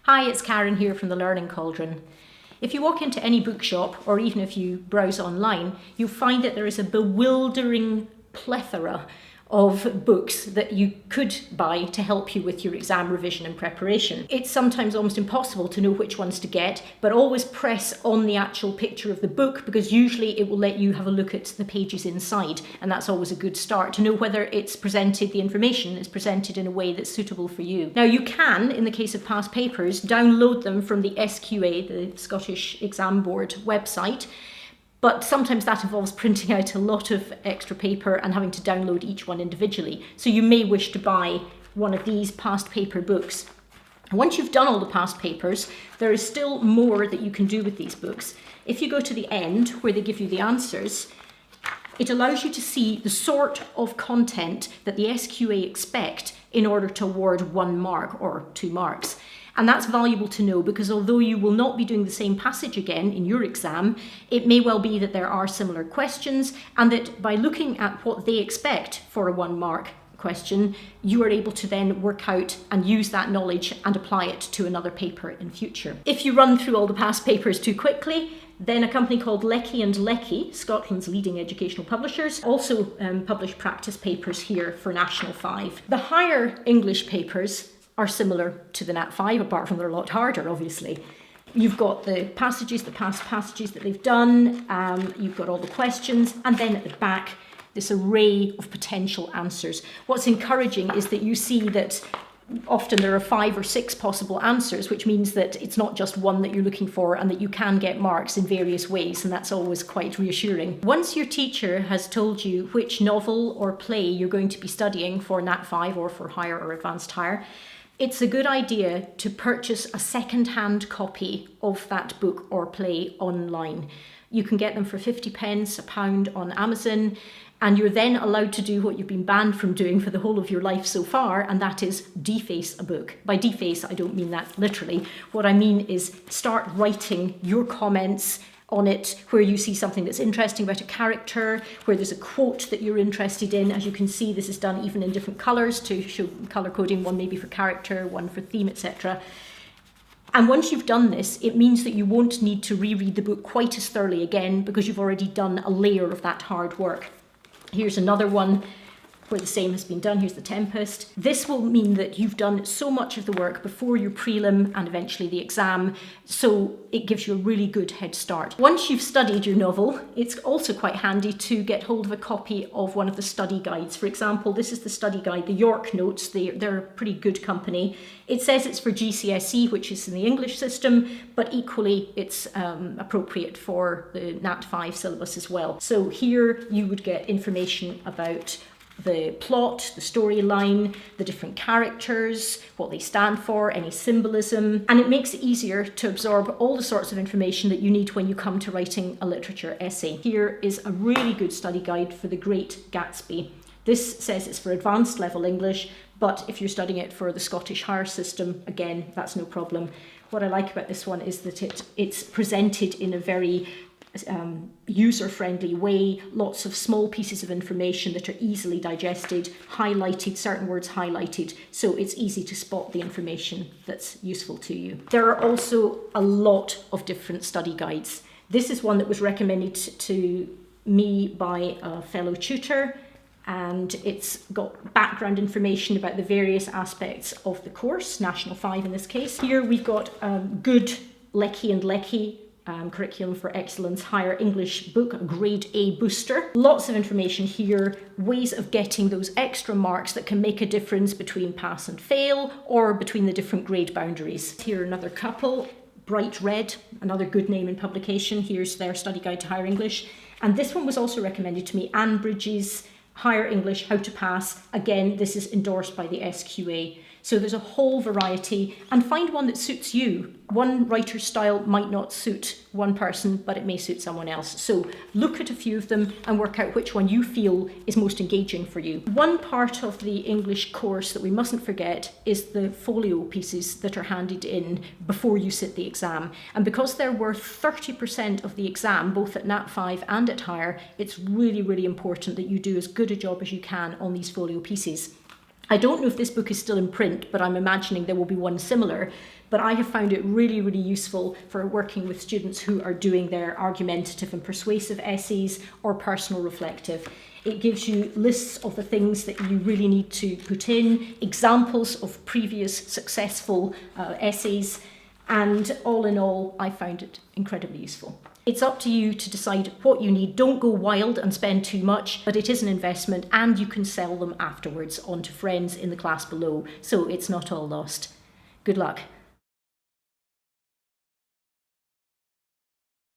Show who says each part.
Speaker 1: Hi, it's Karen here from the Learning Cauldron. If you walk into any bookshop, or even if you browse online, you'll find that there is a bewildering plethora of books that you could buy to help you with your exam revision and preparation. It's sometimes almost impossible to know which ones to get, but always press on the actual picture of the book because usually it will let you have a look at the pages inside, and that's always a good start to know whether the information is presented in a way that's suitable for you. Now you can, in the case of past papers, download them from the SQA, the Scottish Exam Board website, but sometimes that involves printing out a lot of extra paper and having to download each one individually. So you may wish to buy one of these past paper books. Once you've done all the past papers, there is still more that you can do with these books. If you go to the end where they give you the answers, it allows you to see the sort of content that the SQA expect in order to award 1 mark or 2 marks. And that's valuable to know because although you will not be doing the same passage again in your exam, it may well be that there are similar questions and that by looking at what they expect for a 1 mark question, you are able to then work out and use that knowledge and apply it to another paper in future. If you run through all the past papers too quickly, then a company called Lecky and Lecky, Scotland's leading educational publishers, also publish practice papers here for National 5. The higher English papers are similar to the Nat 5, apart from they're a lot harder, obviously. You've got the passages, the past passages that they've done, you've got all the questions, and then at the back, this array of potential answers. What's encouraging is that you see that often there are 5 or 6 possible answers, which means that it's not just one that you're looking for and that you can get marks in various ways, and that's always quite reassuring. Once your teacher has told you which novel or play you're going to be studying for Nat 5 or for higher or advanced higher, it's a good idea to purchase a second-hand copy of that book or play online. You can get them for 50p, £1 on Amazon, and you're then allowed to do what you've been banned from doing for the whole of your life so far, and that is deface a book. By deface, I don't mean that literally. What I mean is start writing your comments on it where you see something that's interesting about a character, where there's a quote that you're interested in. As you can see, this is done even in different colours to show colour coding, one maybe for character, one for theme, etc. And once you've done this, it means that you won't need to reread the book quite as thoroughly again because you've already done a layer of that hard work. Here's another one where the same has been done. Here's The Tempest. This will mean that you've done so much of the work before your prelim and eventually the exam, so it gives you a really good head start. Once you've studied your novel, it's also quite handy to get hold of a copy of one of the study guides. For example, this is the study guide, the York Notes. They're a pretty good company. It says it's for GCSE, which is in the English system, but equally it's appropriate for the Nat 5 syllabus as well. So here you would get information about the plot, the storyline, the different characters, what they stand for, any symbolism, and it makes it easier to absorb all the sorts of information that you need when you come to writing a literature essay. Here is a really good study guide for The Great Gatsby. This says it's for advanced level English, but if you're studying it for the Scottish higher system, again, that's no problem. What I like about this one is that it's presented in a very user-friendly way, lots of small pieces of information that are easily digested, highlighted, certain words highlighted, so it's easy to spot the information that's useful to you. There are also a lot of different study guides. This is one that was recommended to me by a fellow tutor, and it's got background information about the various aspects of the course, National 5 in this case. Here we've got a good Lecky and Lecky Curriculum for Excellence Higher English book, a grade A booster. Lots of information here, ways of getting those extra marks that can make a difference between pass and fail or between the different grade boundaries. Here another couple, Bright Red, another good name in publication. Here's their study guide to higher English. And this one was also recommended to me, Anne Bridges' Higher English, How to Pass. Again, this is endorsed by the SQA. So there's a whole variety, and find one that suits you. One writer's style might not suit one person, but it may suit someone else. So look at a few of them and work out which one you feel is most engaging for you. One part of the English course that we mustn't forget is the folio pieces that are handed in before you sit the exam. And because they're worth 30% of the exam, both at Nat 5 and at higher, it's really, really important that you do as good a job as you can on these folio pieces. I don't know if this book is still in print, but I'm imagining there will be one similar. But I have found it really, really useful for working with students who are doing their argumentative and persuasive essays or personal reflective. It gives you lists of the things that you really need to put in, examples of previous successful essays, and all in all, I found it incredibly useful. It's up to you to decide what you need. Don't go wild and spend too much, but it is an investment and you can sell them afterwards on to friends in the class below, so it's not all lost. Good luck.